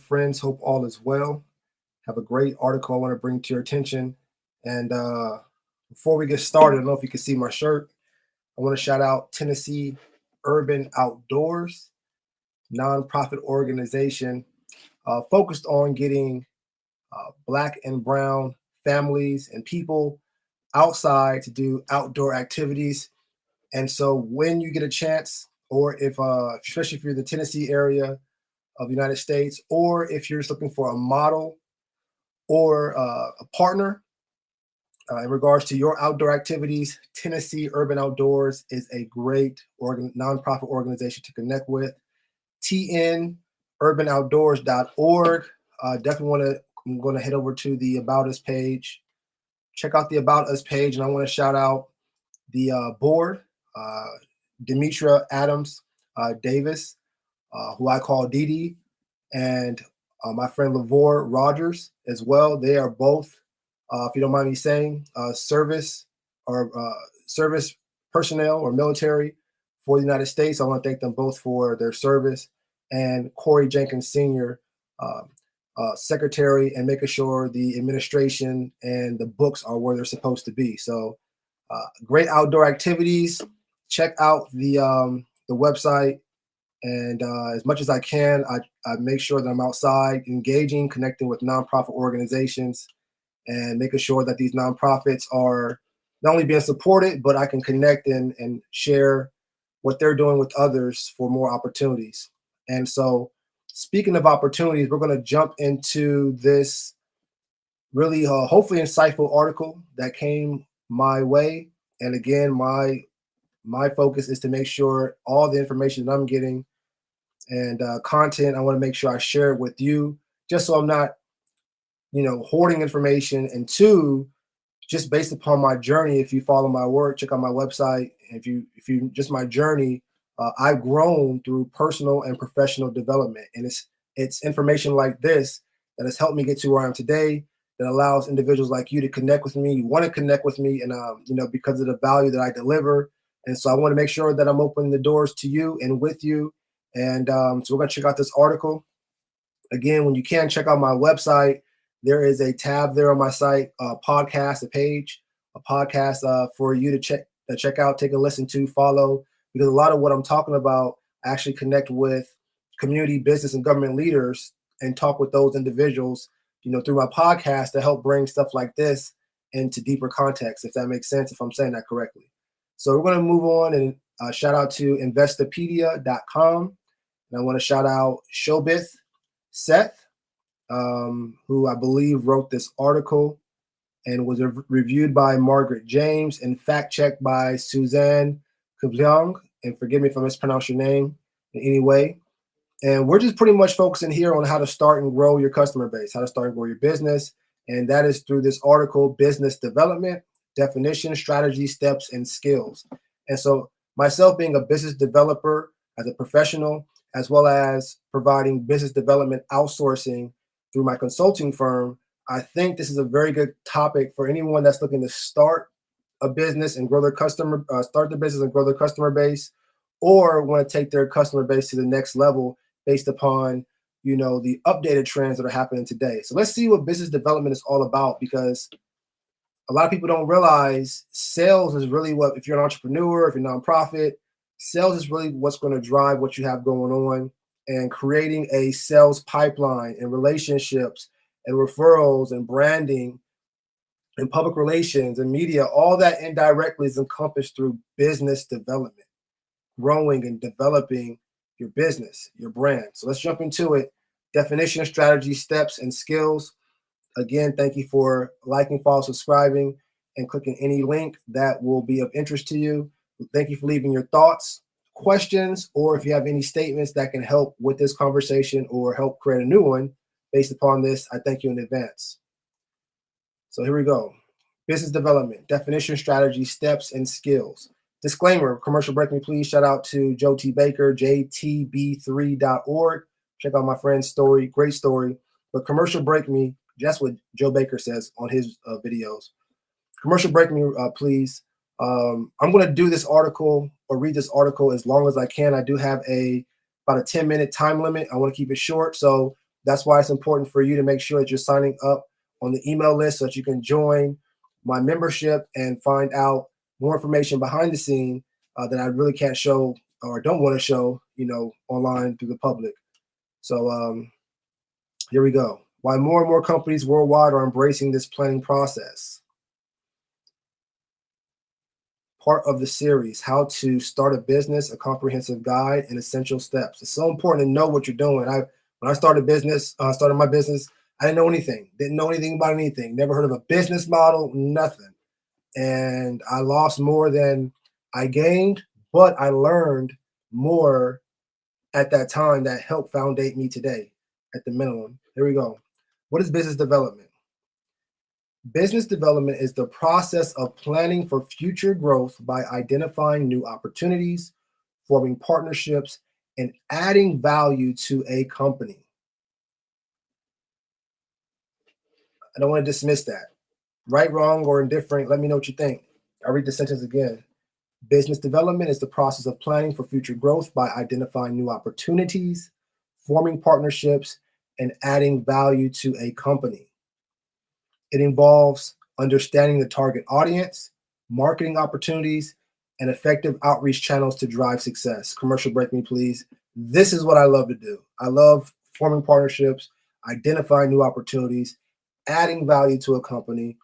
friends. Hope all is well. Have a great article I want to bring to your attention. And before we get started, I don't know if you can see my shirt. I want to shout out Tennessee Urban Outdoors, nonprofit organization focused on getting Black and Brown families and people outside to do outdoor activities. And so when you get a chance, or if, especially if you're in the Tennessee area of the United States, or if you're just looking for a model or a partner in regards to your outdoor activities, Tennessee Urban Outdoors is a great nonprofit organization to connect with. tnurbanOutdoors.org. I'm going to head over to the About Us page. Check out the About Us page, and I want to shout out the board, Demetra Adams Davis, who I call Dee Dee, and my friend Lavore Rogers as well. They are both, if you don't mind me saying, service personnel or military for the United States. I want to thank them both for their service. And Corey Jenkins Sr., secretary, and making sure the administration and the books are where they're supposed to be. So great outdoor activities. Check out the website. And as much as I can, I make sure that I'm outside engaging, connecting with nonprofit organizations, and making sure that these nonprofits are not only being supported, but I can connect and share what they're doing with others for more opportunities. And so, speaking of opportunities, we're going to jump into this really hopefully insightful article that came my way. And again, my focus is to make sure all the information that I'm getting and content, I want to make sure I share it with you, just so I'm not, hoarding information. And two, just based upon my journey, if you follow my work, check out my website. If you just my journey, I've grown through personal and professional development, and it's information like this that has helped me get to where I am today. That allows individuals like you to connect with me. You want to connect with me, and because of the value that I deliver. And so I want to make sure that I'm opening the doors to you and with you. And so we're going to check out this article. Again, when you can, check out my website. There is a tab there on my site, podcast, a page, a podcast for you to check out, take a listen to, follow. Because a lot of what I'm talking about, I actually connect with community, business, and government leaders and talk with those individuals, through my podcast to help bring stuff like this into deeper context, if that makes sense, if I'm saying that correctly. So we're going to move on and shout out to investopedia.com. And I want to shout out Shobith Seth, who I believe wrote this article and was reviewed by Margaret James and fact-checked by Suzanne Kubyong. And forgive me if I mispronounce your name in any way. And we're just pretty much focusing here on how to start and grow your customer base, how to start and grow your business. And that is through this article, Business Development, Definition, Strategy, Steps, and Skills. And so myself being a business developer as a professional, as well as providing business development outsourcing through my consulting firm, I think this is a very good topic for anyone that's looking to start a business and grow their start their business and grow their customer base, or want to take their customer base to the next level based upon, the updated trends that are happening today. So let's see what business development is all about, because a lot of people don't realize sales is really what, if you're an entrepreneur, if you're a nonprofit, sales is really what's going to drive what you have going on, and creating a sales pipeline and relationships and referrals and branding and public relations and media, all that indirectly is encompassed through business development, growing and developing your business, your brand. So let's jump into it. Definition, strategy, steps, and skills. Again, thank you for liking, following, subscribing, and clicking any link that will be of interest to you. Thank you for leaving your thoughts, questions, or if you have any statements that can help with this conversation or help create a new one based upon this, I thank you in advance. So here we go. Business development, definition, strategy, steps, and skills. Disclaimer, commercial break me, please. Shout out to Joe T. Baker, jtb3.org. Check out my friend's story, great story. But commercial break me, that's what Joe Baker says on his videos. Commercial break me, please. I'm going to do this article or read this article as long as I can. I do have about a 10-minute time limit. I want to keep it short. So That's why it's important for you to make sure that you're signing up on the email list so that you can join my membership and find out more information behind the scene that I really can't show or don't want to show, online through the public. So here we go. Why more and more companies worldwide are embracing this planning process. Part of the series, How to Start a Business, a comprehensive guide and essential steps. It's so important to know what you're doing. When I started started my business, I didn't know anything. Didn't know anything about anything. Never heard of a business model, nothing. And I lost more than I gained, but I learned more at that time that helped foundate me today at the minimum. Here we go. What is business development? Business development is the process of planning for future growth by identifying new opportunities, forming partnerships, and adding value to a company. I don't want to dismiss that. Right, wrong, or indifferent, let me know what you think. I'll read the sentence again. Business development is the process of planning for future growth by identifying new opportunities, forming partnerships, and adding value to a company. It involves understanding the target audience, marketing opportunities, and effective outreach channels to drive success. Commercial break me, please. This is what I love to do. I love forming partnerships, identifying new opportunities, adding value to a company,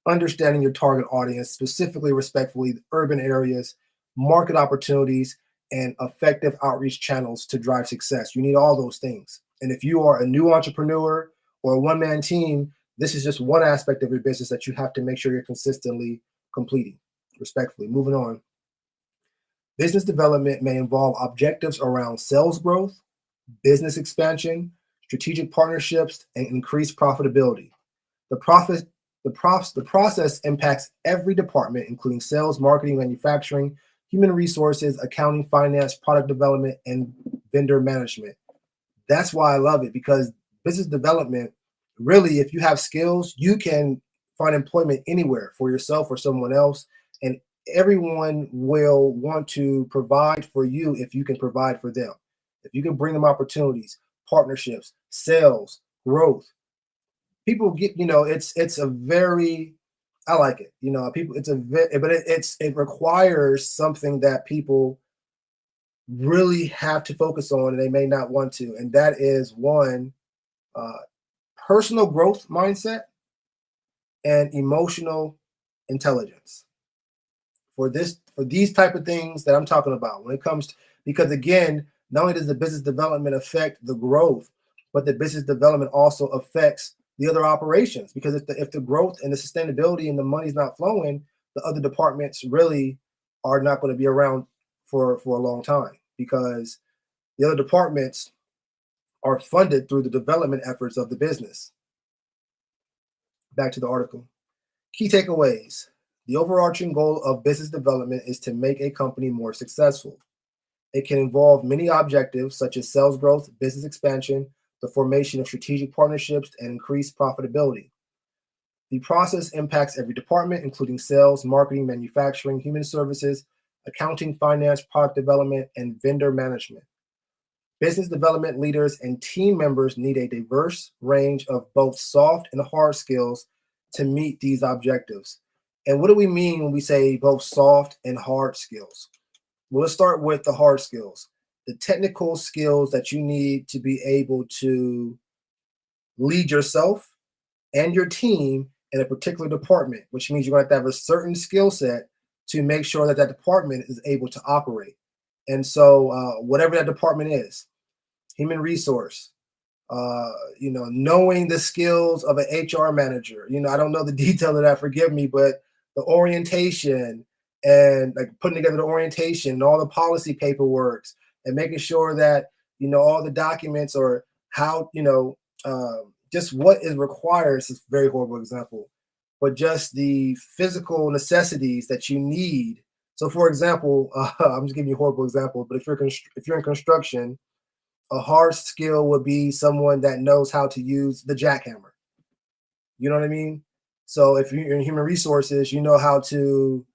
understanding your target audience, specifically, respectfully, urban areas, market opportunities, and effective outreach channels to drive success. You need all those things. And if you are a new entrepreneur or a one-man team, this is just one aspect of your business that you have to make sure you're consistently completing. Respectfully, moving on. Business development may involve objectives around sales growth, business expansion, strategic partnerships, and increased profitability. The profit, the process impacts every department, including sales, marketing, manufacturing, human resources, accounting, finance, product development, and vendor management. That's why I love it, because business development, really, if you have skills, you can find employment anywhere for yourself or someone else. And everyone will want to provide for you if you can provide for them. If you can bring them opportunities, partnerships, sales, growth. People get, it's a very, I like it. People, it's a very, but it requires something that people really have to focus on and they may not want to. And that is one, uh, personal growth mindset and emotional intelligence for these type of things that I'm talking about when it comes to, because again, not only does the business development affect the growth, but the business development also affects the other operations, because if the growth and the sustainability and the money's not flowing, the other departments really are not going to be around for a long time, because the other departments are funded through the development efforts of the business. Back to the article. Key takeaways. The overarching goal of business development is to make a company more successful. It can involve many objectives such as sales growth, business expansion, the formation of strategic partnerships, and increased profitability. The process impacts every department, including sales, marketing, manufacturing, human services, accounting, finance, product development, and vendor management. Business development leaders and team members need a diverse range of both soft and hard skills to meet these objectives. And what do we mean when we say both soft and hard skills? Well, let's start with the hard skills. The technical skills that you need to be able to lead yourself and your team in a particular department, which means you're going to have a certain skill set to make sure that that department is able to operate. And so, whatever that department is, human resource, knowing the skills of an HR manager. I don't know the detail of that, forgive me, but the orientation and like putting together the orientation and all the policy paperwork and making sure that, all the documents or how, just what is required is a very horrible example, but just the physical necessities that you need. So for example, I'm just giving you a horrible example, but if you're in construction, a hard skill would be someone that knows how to use the jackhammer. You know what I mean? So if you're in human resources, you know how to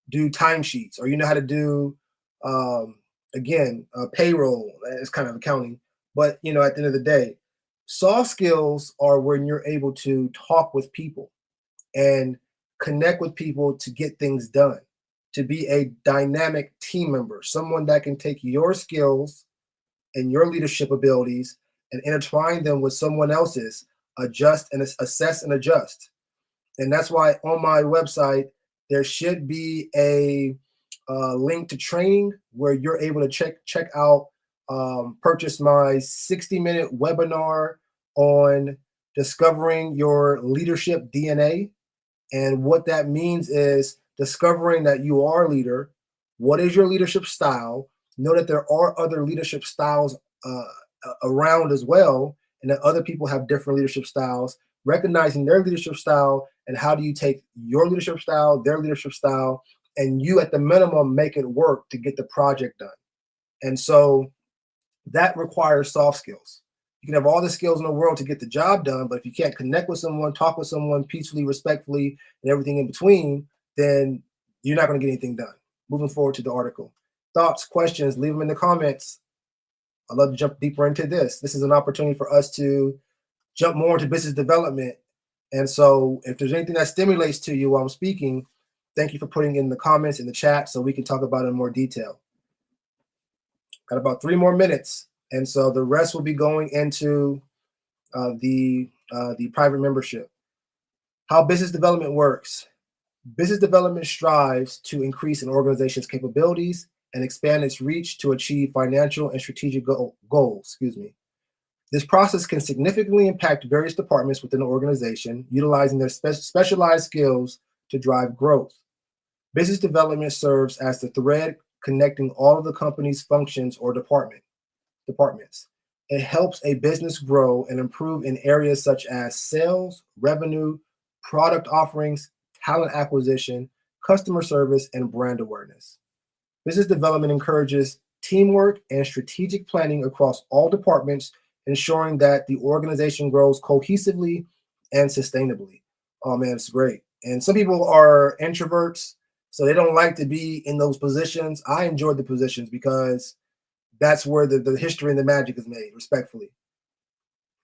do timesheets, or you know how to do, payroll. It's kind of accounting, but at the end of the day. Soft skills are when you're able to talk with people and connect with people to get things done, to be a dynamic team member, someone that can take your skills and your leadership abilities and intertwine them with someone else's, adjust and assess and adjust. And that's why on my website, there should be a link to training where you're able to check out, purchase my 60-minute webinar on discovering your leadership DNA. And what that means is discovering that you are a leader. What is your leadership style? Know that there are other leadership styles around as well, and that other people have different leadership styles. Recognizing their leadership style, and how do you take your leadership style, their leadership style, and you at the minimum make it work to get the project done. And so that requires soft skills. You can have all the skills in the world to get the job done, but if you can't connect with someone, talk with someone peacefully, respectfully, and everything in between, then you're not going to get anything done. Moving forward to the article. Thoughts, questions, leave them in the comments. I'd love to jump deeper into this. This is an opportunity for us to jump more into business development. And so if there's anything that stimulates to you while I'm speaking, thank you for putting in the comments in the chat so we can talk about it in more detail. Got about 3 more minutes. And so the rest will be going into the private membership. How business development works. Business development strives to increase an organization's capabilities and expand its reach to achieve financial and strategic goals. This process can significantly impact various departments within the organization, utilizing their specialized skills to drive growth. Business development serves as the thread connecting all of the company's functions or departments. It helps a business grow and improve in areas such as sales, revenue, product offerings, talent acquisition, customer service, and brand awareness. Business development encourages teamwork and strategic planning across all departments, ensuring that the organization grows cohesively and sustainably. Oh man, it's great. And some people are introverts, so they don't like to be in those positions. I enjoy the positions because that's where the history and the magic is made, respectfully.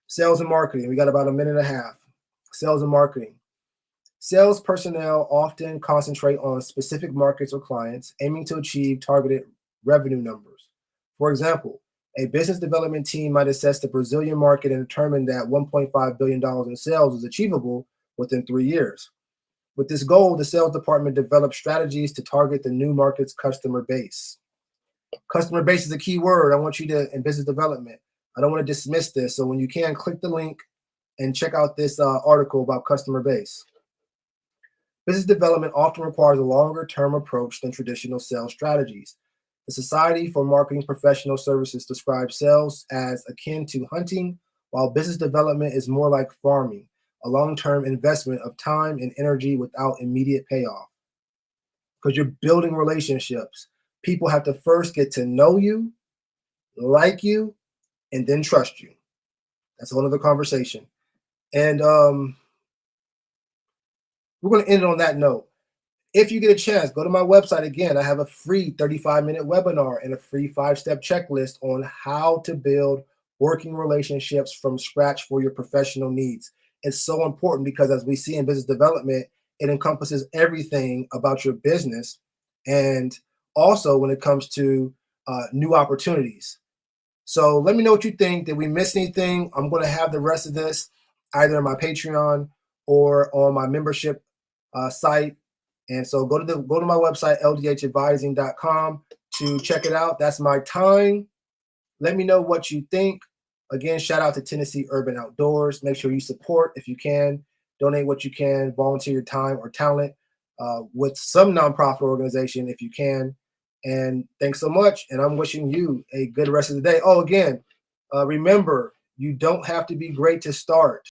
Sales and marketing. We got about 1.5 minutes. Sales and marketing. Sales personnel often concentrate on specific markets or clients, aiming to achieve targeted revenue numbers. For example, a business development team might assess the Brazilian market and determine that $1.5 billion in sales is achievable within 3 years. With this goal, the sales department develops strategies to target the new market's customer base. Customer base is a key word. I want you to, in business development, I don't want to dismiss this. So when you can, click the link and check out this article about customer base. Business development often requires a longer-term approach than traditional sales strategies. The Society for Marketing Professional Services describes sales as akin to hunting, while business development is more like farming, a long-term investment of time and energy without immediate payoff. Because you're building relationships. People have to first get to know you, like you, and then trust you. That's a whole other conversation. And we're going to end it on that note. If you get a chance, go to my website again. I have a free 35-minute webinar and a free 5-step checklist on how to build working relationships from scratch for your professional needs. It's so important because, as we see in business development, it encompasses everything about your business, and also when it comes to new opportunities. So let me know what you think. Did we miss anything? I'm going to have the rest of this either on my Patreon or on my membership site. And so go to my website, ldhadvising.com, to check it out. That's my time. Let me know what you think. Again, shout out to Tennessee Urban Outdoors. Make sure you support if you can. Donate what you can. Volunteer your time or talent with some nonprofit organization if you can. And thanks so much. And I'm wishing you a good rest of the day. Oh, again, remember, you don't have to be great to start.